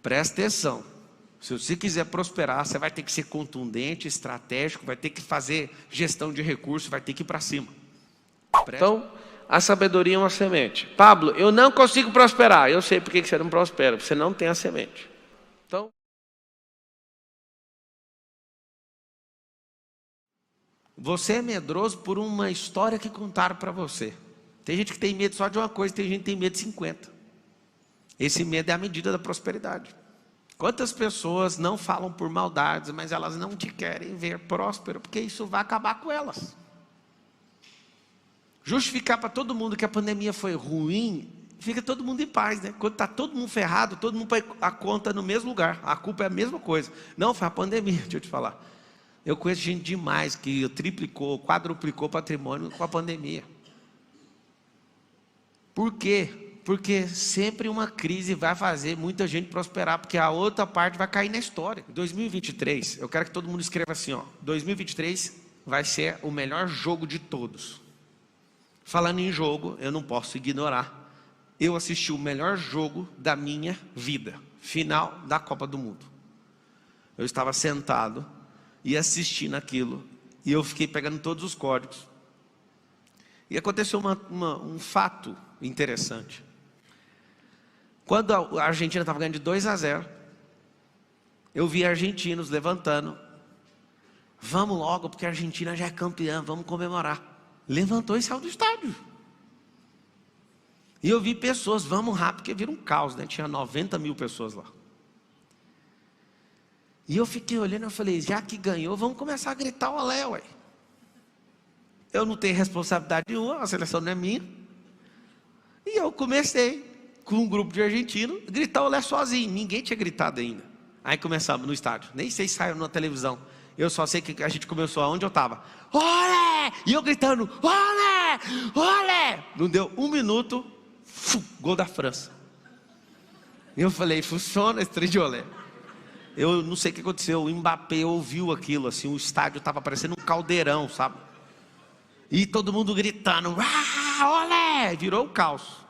Presta atenção. Se você quiser prosperar, você vai ter que ser contundente, estratégico, vai ter que fazer gestão de recursos, vai ter que ir para cima. Então, a sabedoria é uma semente. Pablo, eu não consigo prosperar. Eu sei por que você não prospera, porque você não tem a semente. Então, você é medroso por uma história que contaram para você. Tem gente que tem medo só de uma coisa, tem gente que tem medo de 50. Esse medo é a medida da prosperidade. Quantas pessoas não falam por maldades, mas elas não te querem ver próspero, porque isso vai acabar com elas. Justificar para todo mundo que a pandemia foi ruim, fica todo mundo em paz, né? Quando está todo mundo ferrado, todo mundo põe a conta no mesmo lugar. A culpa é a mesma coisa. Não, foi a pandemia, deixa eu te falar. Eu conheço gente demais que triplicou, quadruplicou patrimônio com a pandemia. Por quê? Porque sempre uma crise vai fazer muita gente prosperar, porque a outra parte vai cair na história. 2023, eu quero que todo mundo escreva assim, ó. 2023 vai ser o melhor jogo de todos. Falando em jogo, eu não posso ignorar. Eu assisti o melhor jogo da minha vida, final da Copa do Mundo. Eu estava sentado e assistindo aquilo, e eu fiquei pegando todos os códigos. E aconteceu um fato interessante. Quando a Argentina estava ganhando de 2-0, eu vi argentinos levantando. Vamos logo, porque a Argentina já é campeã, vamos comemorar. Levantou e saiu do estádio. E eu vi pessoas, vamos rápido, porque vira um caos, né? Tinha 90 mil pessoas lá. E eu fiquei olhando e falei, já que ganhou, vamos começar a gritar o olé, ué. Eu não tenho responsabilidade nenhuma, a seleção não é minha. E eu comecei, com um grupo de argentinos, gritar olé sozinho. Ninguém tinha gritado ainda. Aí começamos no estádio. Nem sei se saiu na televisão. Eu só sei que a gente começou aonde eu estava. Olé! E eu gritando, olé! Olé! Não deu um minuto, gol da França. E eu falei, funciona esse trem de olé. Eu não sei o que aconteceu. O Mbappé ouviu aquilo, assim, o estádio estava parecendo um caldeirão, sabe? E todo mundo gritando, olé! Virou um caos.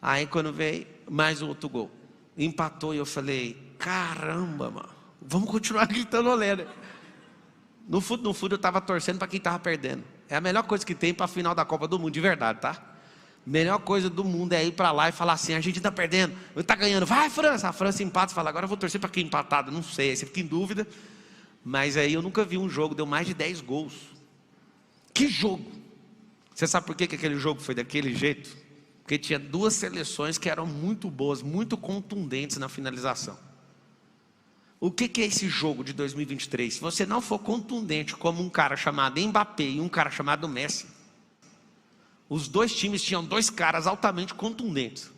Aí quando veio, mais um outro gol. Empatou e eu falei, caramba, mano. Vamos continuar gritando olé, né? No fundo eu estava torcendo para quem estava perdendo. É a melhor coisa que tem para a final da Copa do Mundo, de verdade, tá? Melhor coisa do mundo é ir para lá e falar assim, a gente está perdendo, está ganhando, vai França. A França empata, você fala, agora eu vou torcer para quem empatado, não sei, aí você fica em dúvida. Mas aí eu nunca vi um jogo, deu mais de 10 gols. Que jogo! Você sabe por que aquele jogo foi daquele jeito? Porque tinha duas seleções que eram muito boas, muito contundentes na finalização. O que é esse jogo de 2023? Se você não for contundente como um cara chamado Mbappé e um cara chamado Messi, os dois times tinham dois caras altamente contundentes.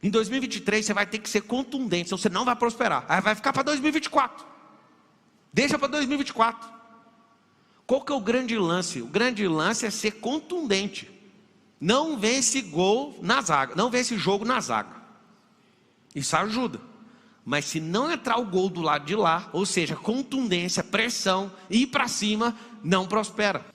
Em 2023 você vai ter que ser contundente, senão você não vai prosperar. Aí vai ficar para 2024. Deixa para 2024. Qual que é o grande lance? O grande lance é ser contundente. Não vence gol na zaga, não vence jogo na zaga. Isso ajuda. Mas se não entrar o gol do lado de lá, ou seja, contundência, pressão, ir para cima, não prospera.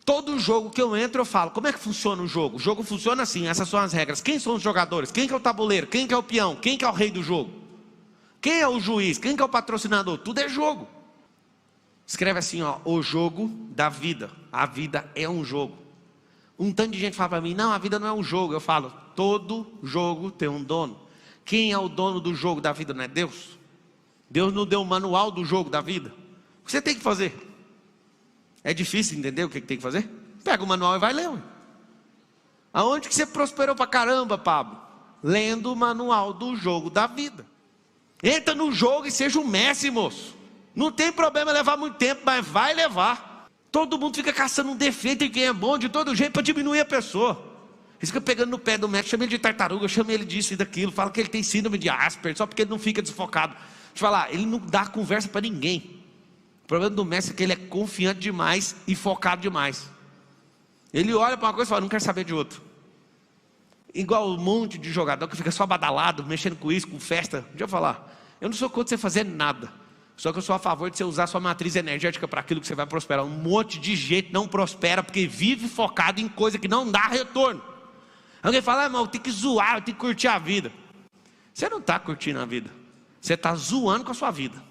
Todo jogo que eu entro eu falo, como é que funciona o jogo? O jogo funciona assim, essas são as regras. Quem são os jogadores? Quem que é o tabuleiro? Quem que é o peão? Quem que é o rei do jogo? Quem é o juiz? Quem que é o patrocinador? Tudo é jogo. Escreve assim, ó, o jogo da vida. A vida é um jogo. Um tanto de gente fala para mim, não, a vida não é um jogo. Eu falo, todo jogo tem um dono. Quem é o dono do jogo da vida? Não é Deus? Deus não deu o manual do jogo da vida. O que você tem que fazer? É difícil entender o que tem que fazer? Pega o manual e vai ler. Aonde que você prosperou pra caramba, Pablo? Lendo o manual do jogo da vida. Entra no jogo e seja um Messi, moço. Não tem problema levar muito tempo, mas vai levar. Todo mundo fica caçando um defeito em quem é bom de todo jeito para diminuir a pessoa. Eles ficam pegando no pé do Messi, chama ele de tartaruga, chama ele disso e daquilo, fala que ele tem síndrome de Asperger, só porque ele não fica desfocado. Deixa eu falar, ele não dá conversa para ninguém. O problema do Messi é que ele é confiante demais e focado demais. Ele olha para uma coisa e fala, não quero saber de outro. Igual um monte de jogador que fica só badalado, mexendo com isso, com festa. Deixa eu falar, eu não sou contra você fazer nada. Só que eu sou a favor de você usar sua matriz energética para aquilo que você vai prosperar. Um monte de gente não prospera porque vive focado em coisa que não dá retorno. Alguém fala, mas eu tenho que zoar, eu tenho que curtir a vida. Você não está curtindo a vida. Você está zoando com a sua vida.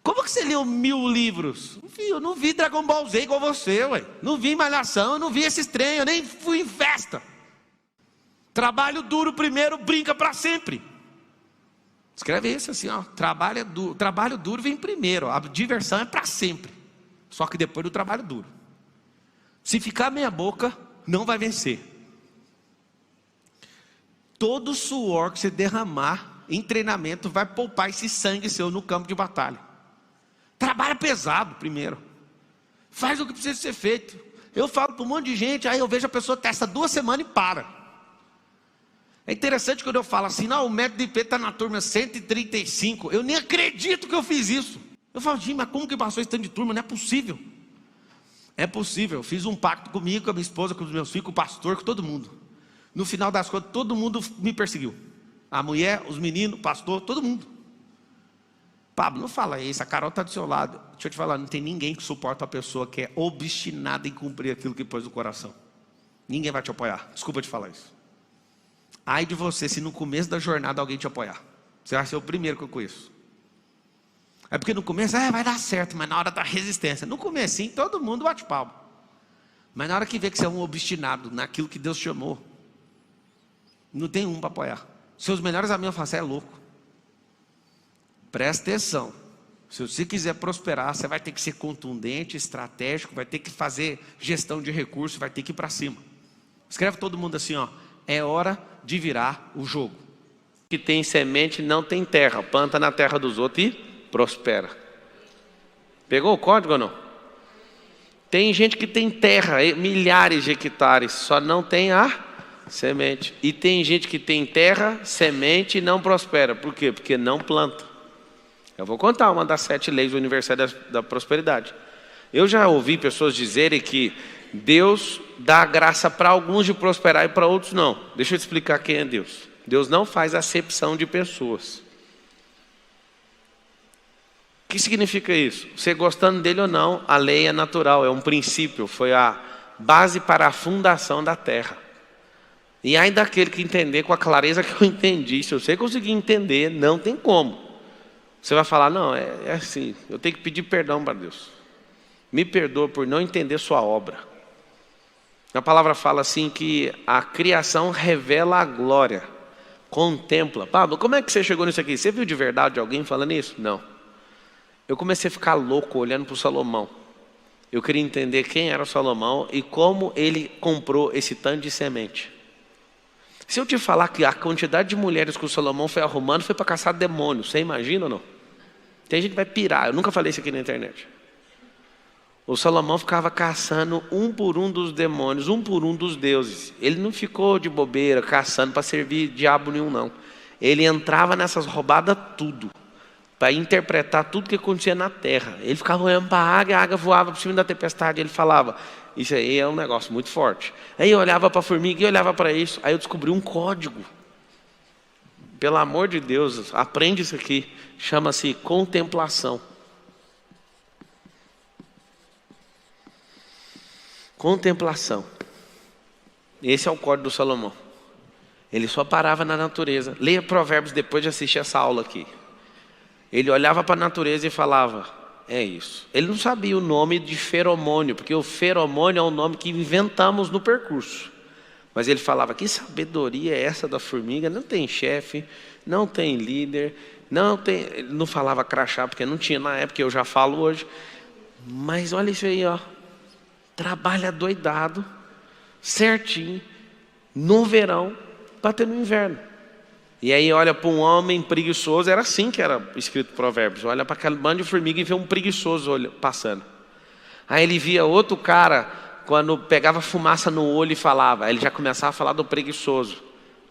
Como que você leu 1000 livros? Eu não vi Dragon Ball Z igual você, ué. Não vi Malhação, eu não vi esses trem, eu nem fui em festa. Trabalho duro primeiro, brinca para sempre. Escreve isso assim, ó. Trabalho duro vem primeiro, ó. A diversão é para sempre. Só que depois do trabalho duro. Se ficar meia boca, não vai vencer. Todo suor que você derramar em treinamento vai poupar esse sangue seu no campo de batalha. Trabalha pesado primeiro. Faz o que precisa ser feito. Eu falo para um monte de gente, aí eu vejo a pessoa testa 2 semanas e para. É interessante quando eu falo assim, não, o método IP está na turma 135. Eu nem acredito que eu fiz isso. Eu falo, gente, mas como que passou esse tanto de turma? Não é possível. É possível. Eu fiz um pacto comigo, com a minha esposa, com os meus filhos, com o pastor, com todo mundo. No final das contas, todo mundo me perseguiu. A mulher, os meninos, o pastor, todo mundo. Pablo, não fala isso, a Carol está do seu lado. Deixa eu te falar, não tem ninguém que suporta a pessoa que é obstinada em cumprir aquilo que pôs no coração. Ninguém vai te apoiar, desculpa te falar isso. Ai de você, se no começo da jornada alguém te apoiar. Você vai ser o primeiro que eu conheço. É porque no começo, vai dar certo, mas na hora da resistência. No comecinho, todo mundo bate palma. Mas na hora que vê que você é um obstinado naquilo que Deus chamou, não tem um para apoiar. Seus melhores amigos falam, você é louco. Presta atenção. Se você quiser prosperar, você vai ter que ser contundente, estratégico, vai ter que fazer gestão de recursos, vai ter que ir para cima. Escreve todo mundo assim, ó. É hora de virar o jogo. Que tem semente não tem terra. Planta na terra dos outros e prospera. Pegou o código ou não? Tem gente que tem terra, milhares de hectares, só não tem a semente. E tem gente que tem terra, semente e não prospera. Por quê? Porque não planta. Eu vou contar uma das 7 leis universais da prosperidade. Eu já ouvi pessoas dizerem que Deus dá graça para alguns de prosperar e para outros não. Deixa eu te explicar quem é Deus. Deus não faz acepção de pessoas. O que significa isso? Você gostando dele ou não, a lei é natural, é um princípio, foi a base para a fundação da terra. E aí daquele que entender com a clareza que eu entendi, se você conseguir entender, não tem como. Você vai falar, não, é assim, eu tenho que pedir perdão para Deus. Me perdoa por não entender sua obra. A palavra fala assim que a criação revela a glória, contempla. Pablo, como é que você chegou nisso aqui? Você viu de verdade alguém falando isso? Não. Eu comecei a ficar louco olhando para o Salomão. Eu queria entender quem era o Salomão e como ele comprou esse tanto de semente. Se eu te falar que a quantidade de mulheres que o Salomão foi arrumando foi para caçar demônios, você imagina ou não? Tem gente que vai pirar, eu nunca falei isso aqui na internet. O Salomão ficava caçando um por um dos demônios, um por um dos deuses. Ele não ficou de bobeira caçando para servir diabo nenhum, não. Ele entrava nessas roubadas tudo, para interpretar tudo que acontecia na terra. Ele ficava olhando para a águia voava por cima da tempestade, ele falava, isso aí é um negócio muito forte. Aí eu olhava para a formiga e olhava para isso, aí eu descobri um código. Pelo amor de Deus, aprende isso aqui, chama-se contemplação. Contemplação. Esse é o código do Salomão. Ele só parava na natureza. Leia Provérbios depois de assistir essa aula aqui. Ele olhava para a natureza e falava, é isso. Ele não sabia o nome de feromônio, porque o feromônio é um nome que inventamos no percurso. Mas ele falava, que sabedoria é essa da formiga? Não tem chefe, não tem líder, não tem... Ele não falava crachá, porque não tinha na época, eu já falo hoje. Mas olha isso aí, ó. Trabalha doidado, certinho, no verão, para ter no inverno. E aí olha para um homem preguiçoso, era assim que era escrito Provérbios. Olha para aquele bando de formiga e vê um preguiçoso passando. Aí ele via outro cara, quando pegava fumaça no olho e falava, aí ele já começava a falar do preguiçoso.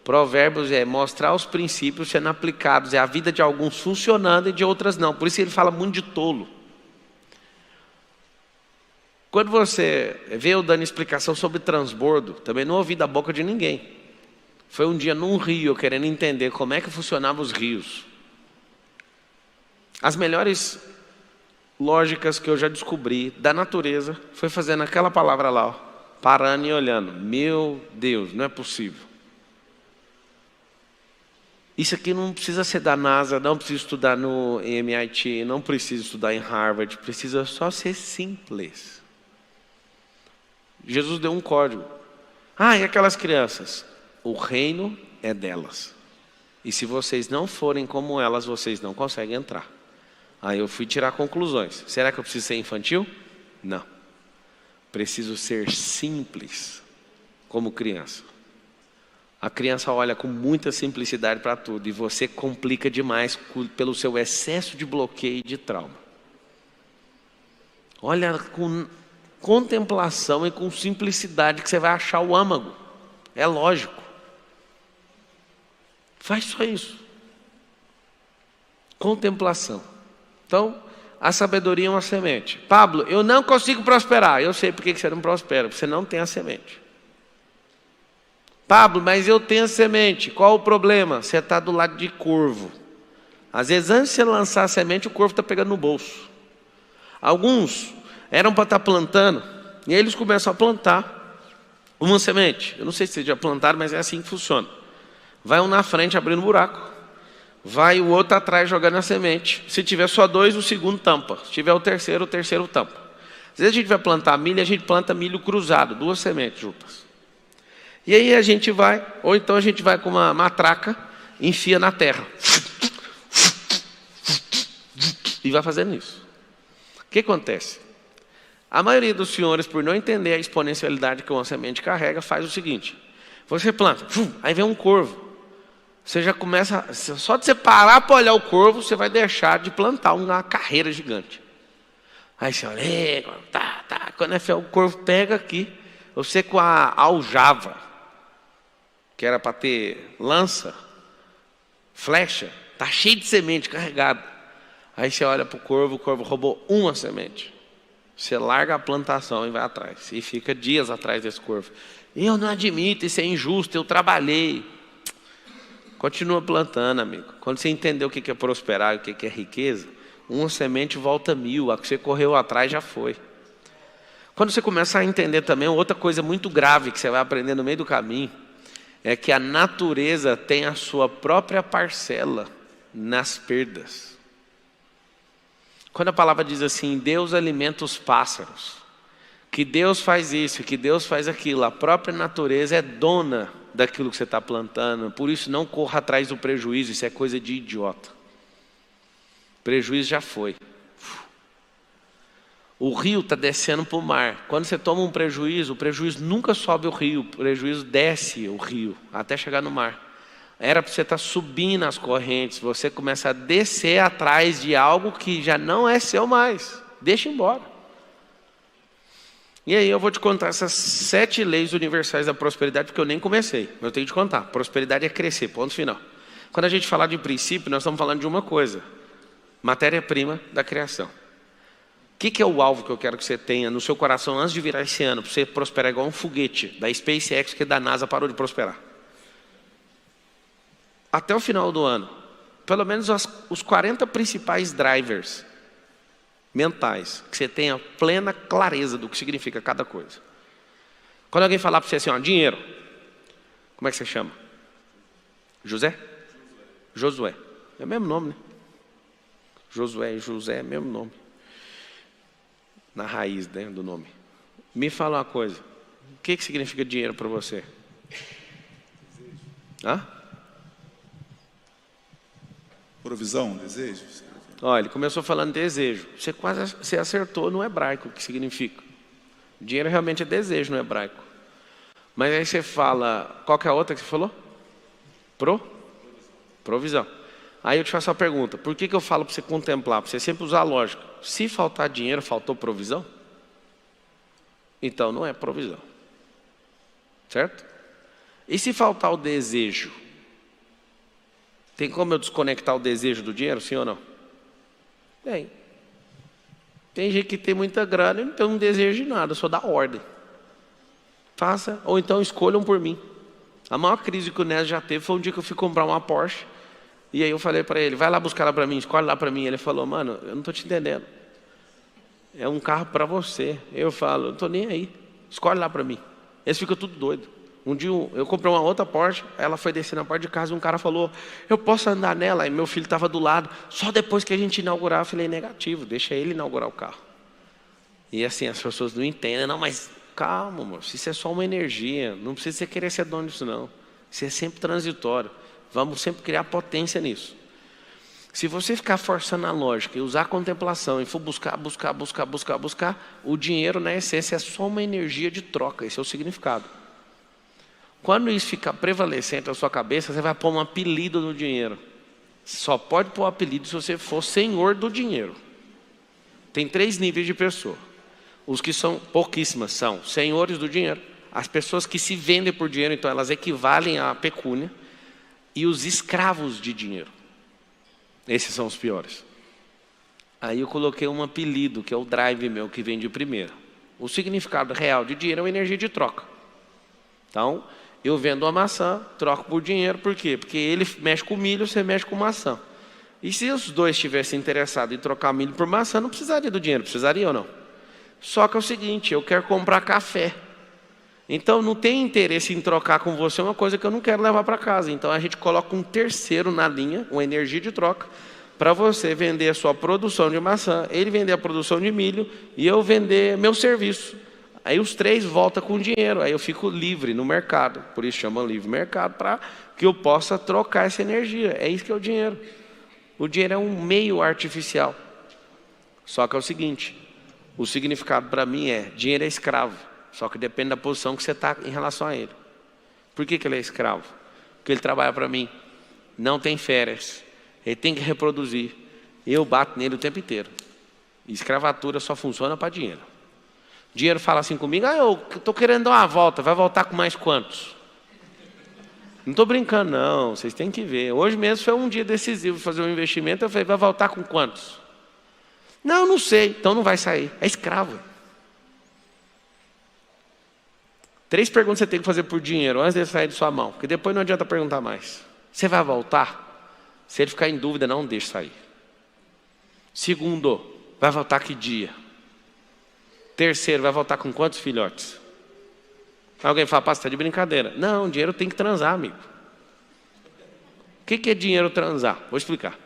Provérbios é mostrar os princípios sendo aplicados, é a vida de alguns funcionando e de outras não. Por isso ele fala muito de tolo. Quando você vê eu dando explicação sobre transbordo, também não ouvi da boca de ninguém. Foi um dia num rio, eu querendo entender como é que funcionavam os rios. As melhores lógicas que eu já descobri da natureza foi fazendo aquela palavra lá, ó, parando e olhando. Meu Deus, não é possível. Isso aqui não precisa ser da NASA, não precisa estudar no MIT, não precisa estudar em Harvard, precisa só ser simples. Jesus deu um código. E aquelas crianças? O reino é delas. E se vocês não forem como elas, vocês não conseguem entrar. Aí eu fui tirar conclusões. Será que eu preciso ser infantil? Não. Preciso ser simples, como criança. A criança olha com muita simplicidade para tudo e você complica demais pelo seu excesso de bloqueio e de trauma. Olha com contemplação e com simplicidade que você vai achar o âmago. É lógico. Faz só isso. Contemplação. Então, a sabedoria é uma semente. Pablo, eu não consigo prosperar. Eu sei por que você não prospera, porque você não tem a semente. Pablo, mas eu tenho a semente. Qual o problema? Você está do lado de corvo. Às vezes, antes de você lançar a semente, o corvo está pegando no bolso. Alguns eram para estar plantando, e aí eles começam a plantar uma semente. Eu não sei se vocês já plantaram, mas é assim que funciona. Vai um na frente abrindo buraco, vai o outro atrás jogando a semente. Se tiver só dois, o segundo tampa. Se tiver o terceiro tampa. Às vezes a gente vai plantar milho, a gente planta milho cruzado, 2 sementes juntas. E aí a gente vai, ou então a gente vai com uma matraca, enfia na terra. E vai fazendo isso. O que acontece? A maioria dos senhores, por não entender a exponencialidade que uma semente carrega, faz o seguinte. Você planta, aí vem um corvo. Você já começa, só de você parar para olhar o corvo, você vai deixar de plantar uma carreira gigante. Aí você olha, quando o corvo pega aqui, você com a aljava, que era para ter lança, flecha, está cheio de semente carregada. Aí você olha para o corvo roubou uma semente. Você larga a plantação e vai atrás. E fica dias atrás desse corvo. Eu não admito, isso é injusto, eu trabalhei. Continua plantando, amigo. Quando você entender o que é prosperar e o que é riqueza, uma semente volta 1000, a que você correu atrás já foi. Quando você começar a entender também, outra coisa muito grave que você vai aprender no meio do caminho, é que a natureza tem a sua própria parcela nas perdas. Quando a palavra diz assim, Deus alimenta os pássaros, que Deus faz isso, que Deus faz aquilo, a própria natureza é dona daquilo que você está plantando, por isso não corra atrás do prejuízo, isso é coisa de idiota. Prejuízo já foi. O rio está descendo para o mar. Quando você toma um prejuízo, o prejuízo nunca sobe o rio, o prejuízo desce o rio, até chegar no mar. Era para você estar subindo as correntes, você começa a descer atrás de algo que já não é seu mais. Deixa embora. E aí eu vou te contar essas 7 leis universais da prosperidade, porque eu nem comecei, mas eu tenho que te contar. Prosperidade é crescer, ponto final. Quando a gente falar de princípio, nós estamos falando de uma coisa. Matéria-prima da criação. O que é o alvo que eu quero que você tenha no seu coração antes de virar esse ano, para você prosperar igual um foguete da SpaceX, que da NASA parou de prosperar? Até o final do ano, pelo menos os 40 principais drivers mentais, que você tenha plena clareza do que significa cada coisa. Quando alguém falar para você assim, dinheiro, como é que você chama? José? Josué. É o mesmo nome, né? Josué e José é o mesmo nome. Na raiz, né, do nome. Me fala uma coisa. O que significa dinheiro para você? Hã? Provisão, desejo. Olha, ele começou falando desejo. Você acertou no hebraico o que significa. Dinheiro realmente é desejo no hebraico. Mas aí você fala, qual que é a outra que você falou? Provisão. Aí eu te faço a pergunta, por que eu falo para você contemplar? Para você sempre usar a lógica. Se faltar dinheiro, faltou provisão? Então não é provisão. Certo? E se faltar o desejo? Tem como eu desconectar o desejo do dinheiro, sim ou não? Tem gente que tem muita grana e não tem um desejo de nada, só dá ordem. Faça, ou então escolham por mim. A maior crise que o Nés já teve foi um dia que eu fui comprar uma Porsche. E aí eu falei para ele, vai lá buscar lá para mim, escolhe lá para mim. Ele falou, mano, eu não estou te entendendo. É um carro para você. Eu falo, eu não estou nem aí. Escolhe lá para mim. Eles ficam tudo doido. Um dia eu comprei uma outra Porsche, ela foi descer na porta de casa e um cara falou, eu posso andar nela? Aí meu filho estava do lado, só depois que a gente inaugurar. Eu falei, negativo, deixa ele inaugurar o carro. E assim, as pessoas não entendem, não, mas calma, moço, isso é só uma energia, não precisa você querer ser dono disso não. Isso é sempre transitório, vamos sempre criar potência nisso. Se você ficar forçando a lógica e usar a contemplação e for buscar, o dinheiro na essência é só uma energia de troca, esse é o significado. Quando isso ficar prevalecente na sua cabeça, você vai pôr um apelido no dinheiro. Só pode pôr um apelido se você for senhor do dinheiro. Tem 3 níveis de pessoa. Os que são pouquíssimas são senhores do dinheiro, as pessoas que se vendem por dinheiro, então elas equivalem à pecúnia, e os escravos de dinheiro. Esses são os piores. Aí eu coloquei um apelido, que é o drive meu, que vem de primeira. O significado real de dinheiro é uma energia de troca. Então, eu vendo uma maçã, troco por dinheiro, por quê? Porque ele mexe com milho, você mexe com maçã. E se os dois estivessem interessados em trocar milho por maçã, não precisaria do dinheiro, precisaria ou não? Só que é o seguinte, eu quero comprar café. Então, não tem interesse em trocar com você uma coisa que eu não quero levar para casa. Então, a gente coloca um terceiro na linha, uma energia de troca, para você vender a sua produção de maçã, ele vender a produção de milho e eu vender meu serviço. Aí os 3 voltam com dinheiro, aí eu fico livre no mercado. Por isso chama livre mercado, para que eu possa trocar essa energia. É isso que é o dinheiro. O dinheiro é um meio artificial. Só que é o seguinte, o significado para mim é, dinheiro é escravo. Só que depende da posição que você está em relação a ele. Por que ele é escravo? Porque ele trabalha para mim, não tem férias, ele tem que reproduzir. Eu bato nele o tempo inteiro. E escravatura só funciona para dinheiro. Dinheiro fala assim comigo, eu estou querendo dar uma volta, vai voltar com mais quantos? Não estou brincando não, vocês têm que ver. Hoje mesmo foi um dia decisivo fazer um investimento, eu falei, vai voltar com quantos? Não sei, então não vai sair, é escravo. 3 perguntas você tem que fazer por dinheiro antes de sair de sua mão, porque depois não adianta perguntar mais. Você vai voltar? Se ele ficar em dúvida, não deixe sair. Segundo, vai voltar que dia? Terceiro, vai voltar com quantos filhotes? Alguém fala, você está de brincadeira. Não, dinheiro tem que transar, amigo. O que é dinheiro transar? Vou explicar.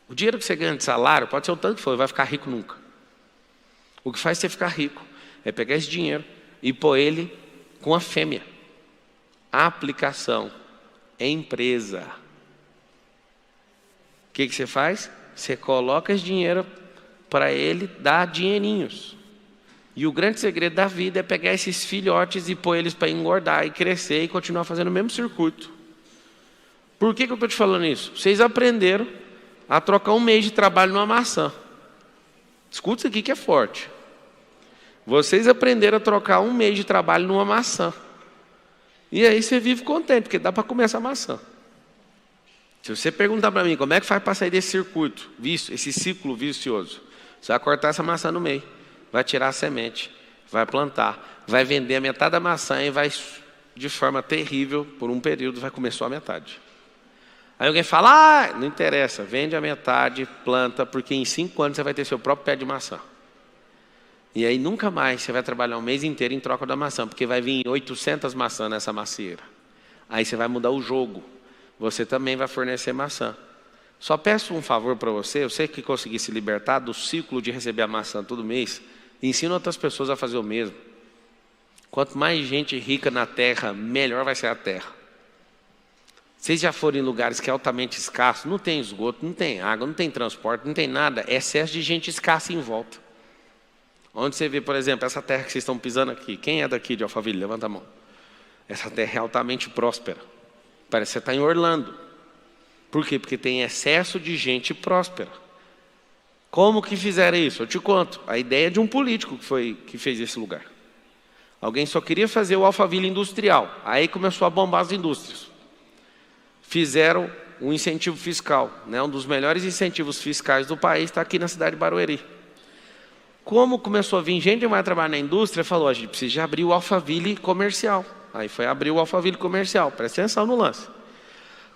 O dinheiro que você ganha de salário, pode ser o tanto que for, vai ficar rico nunca. O que faz você ficar rico é pegar esse dinheiro e pôr ele com a fêmea. A aplicação é empresa. O que você faz? Você coloca esse dinheiro para ele dar dinheirinhos. E o grande segredo da vida é pegar esses filhotes e pôr eles para engordar e crescer e continuar fazendo o mesmo circuito. Por que eu estou te falando isso? Vocês aprenderam a trocar 1 mês de trabalho numa maçã. Escuta isso aqui que é forte. Vocês aprenderam a trocar 1 mês de trabalho numa maçã. E aí você vive contente, porque dá para comer essa maçã. Se você perguntar para mim, como é que faz para sair desse circuito, esse ciclo vicioso? Você vai cortar essa maçã no meio, vai tirar a semente, vai plantar, vai vender a metade da maçã e vai, de forma terrível, por um período, vai comer só a metade. Aí alguém fala, não interessa, vende a metade, planta, porque em 5 anos você vai ter seu próprio pé de maçã. E aí nunca mais você vai trabalhar 1 mês inteiro em troca da maçã, porque vai vir 800 maçãs nessa macieira. Aí você vai mudar o jogo. Você também vai fornecer maçã. Só peço um favor para você, eu sei que conseguir se libertar do ciclo de receber a maçã todo mês, ensina outras pessoas a fazer o mesmo. Quanto mais gente rica na terra, melhor vai ser a terra. Vocês já foram em lugares que é altamente escasso, não tem esgoto, não tem água, não tem transporte, não tem nada, é excesso de gente escassa em volta. Onde você vê, por exemplo, essa terra que vocês estão pisando aqui. Quem é daqui de Alphaville? Levanta a mão. Essa terra é altamente próspera. Parece que você está em Orlando. Por quê? Porque tem excesso de gente próspera. Como que fizeram isso? Eu te conto. A ideia de um político que fez esse lugar. Alguém só queria fazer o Alphaville industrial. Aí começou a bombar as indústrias. Fizeram um incentivo fiscal. Um dos melhores incentivos fiscais do país está aqui na cidade de Barueri. Como começou a vir gente que vai trabalhar na indústria, falou, a gente precisa abrir o Alphaville comercial. Aí foi abrir o Alphaville comercial, presta atenção no lance.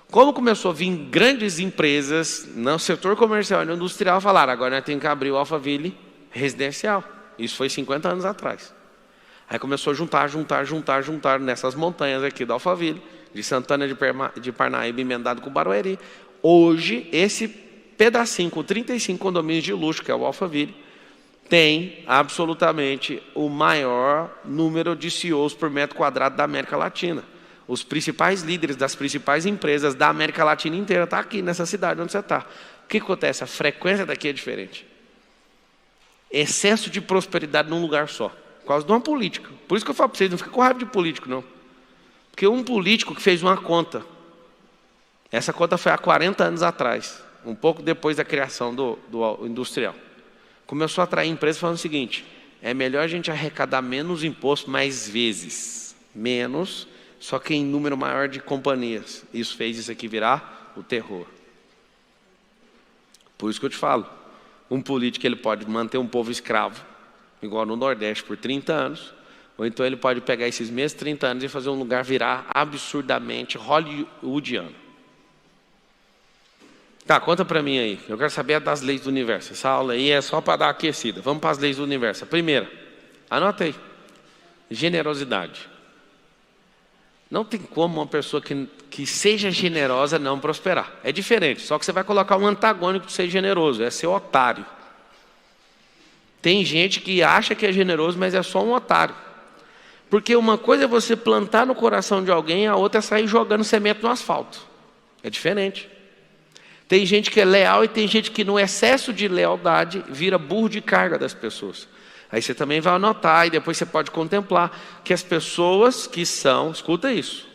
Como começou a vir grandes empresas no setor comercial e no industrial, falaram, agora nós temos que abrir o Alphaville residencial. Isso foi 50 anos atrás. Aí começou a juntar nessas montanhas aqui da Alphaville, de Santana de Parnaíba, emendado com Barueri. Hoje, esse pedacinho com 35 condomínios de luxo, que é o Alphaville, tem absolutamente o maior número de CEOs por metro quadrado da América Latina. Os principais líderes das principais empresas da América Latina inteira estão aqui nessa cidade onde você está. O que acontece? A frequência daqui é diferente. Excesso de prosperidade num lugar só, por causa de uma política. Por isso que eu falo para vocês, não fica com raiva de político, não. Porque um político que fez uma conta, essa conta foi há 40 anos atrás, um pouco depois da criação do industrial. Começou a atrair empresas falando o seguinte: é melhor a gente arrecadar menos imposto mais vezes. Menos, só que em número maior de companhias. Isso fez isso aqui virar o terror. Por isso que eu te falo, um político ele pode manter um povo escravo, igual no Nordeste, por 30 anos, ou então ele pode pegar esses mesmos 30 anos e fazer um lugar virar absurdamente hollywoodiano. Tá, conta para mim aí. Eu quero saber das leis do universo. Essa aula aí é só para dar aquecida. Vamos para as leis do universo. A primeira, anota aí. Generosidade. Não tem como uma pessoa que seja generosa não prosperar. É diferente, só que você vai colocar um antagônico de ser generoso, é ser otário. Tem gente que acha que é generoso, mas é só um otário. Porque uma coisa é você plantar no coração de alguém, a outra é sair jogando semente no asfalto. É diferente. Tem gente que é leal e tem gente que no excesso de lealdade vira burro de carga das pessoas. Aí você também vai anotar e depois você pode contemplar que as pessoas que são, escuta isso,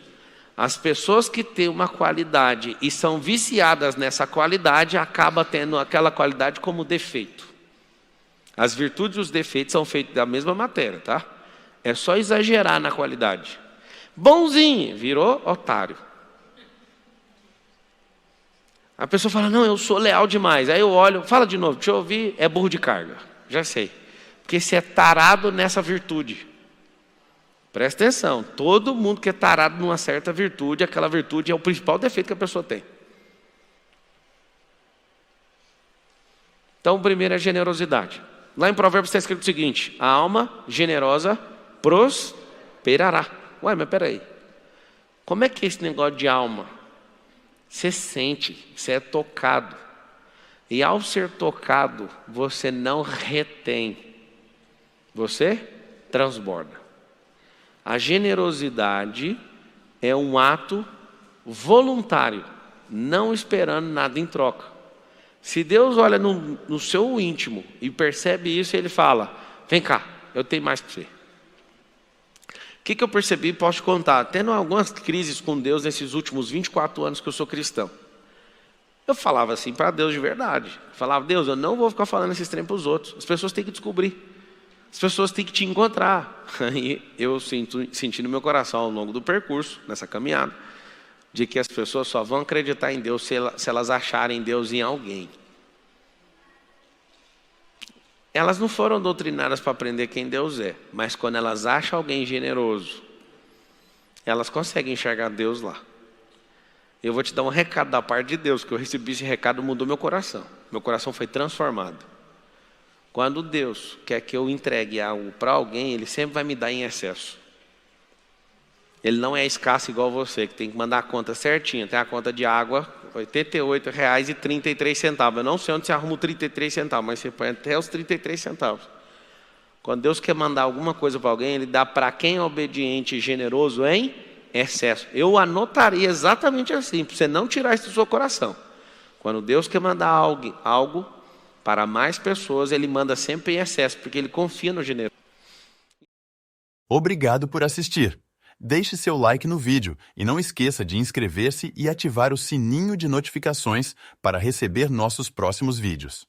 as pessoas que têm uma qualidade e são viciadas nessa qualidade, acabam tendo aquela qualidade como defeito. As virtudes e os defeitos são feitos da mesma matéria, tá? É só exagerar na qualidade. Bonzinho, virou otário. A pessoa fala, não, eu sou leal demais. Aí eu olho, fala de novo, deixa eu ouvir, é burro de carga. Já sei. Porque você é tarado nessa virtude. Presta atenção, todo mundo que é tarado numa certa virtude, aquela virtude é o principal defeito que a pessoa tem. Então, o primeiro é generosidade. Lá em Provérbios está escrito o seguinte: a alma generosa prosperará. Ué, mas peraí. Como é que é esse negócio de alma? Você sente, você é tocado. E ao ser tocado, você não retém. Você transborda. A generosidade é um ato voluntário, não esperando nada em troca. Se Deus olha no seu íntimo e percebe isso, Ele fala, vem cá, eu tenho mais para você. O que eu percebi, posso te contar, tendo algumas crises com Deus nesses últimos 24 anos que eu sou cristão. Eu falava assim para Deus de verdade. Falava, Deus, eu não vou ficar falando esses trem para os outros. As pessoas têm que descobrir. As pessoas têm que te encontrar. E eu senti no meu coração ao longo do percurso, nessa caminhada, de que as pessoas só vão acreditar em Deus se elas acharem Deus em alguém. Elas não foram doutrinadas para aprender quem Deus é, mas quando elas acham alguém generoso, elas conseguem enxergar Deus lá. Eu vou te dar um recado da parte de Deus, que eu recebi esse recado, mudou meu coração. Meu coração foi transformado. Quando Deus quer que eu entregue algo para alguém, Ele sempre vai me dar em excesso. Ele não é escasso igual você, que tem que mandar a conta certinha. Tem a conta de água, R$ 88,33. Eu não sei onde você arruma os 33 centavos, mas você põe até os 33 centavos. Quando Deus quer mandar alguma coisa para alguém, Ele dá para quem é obediente e generoso em excesso. Eu anotaria exatamente assim, para você não tirar isso do seu coração. Quando Deus quer mandar algo para mais pessoas, Ele manda sempre em excesso, porque Ele confia no generoso. Obrigado por assistir. Deixe seu like no vídeo e não esqueça de inscrever-se e ativar o sininho de notificações para receber nossos próximos vídeos.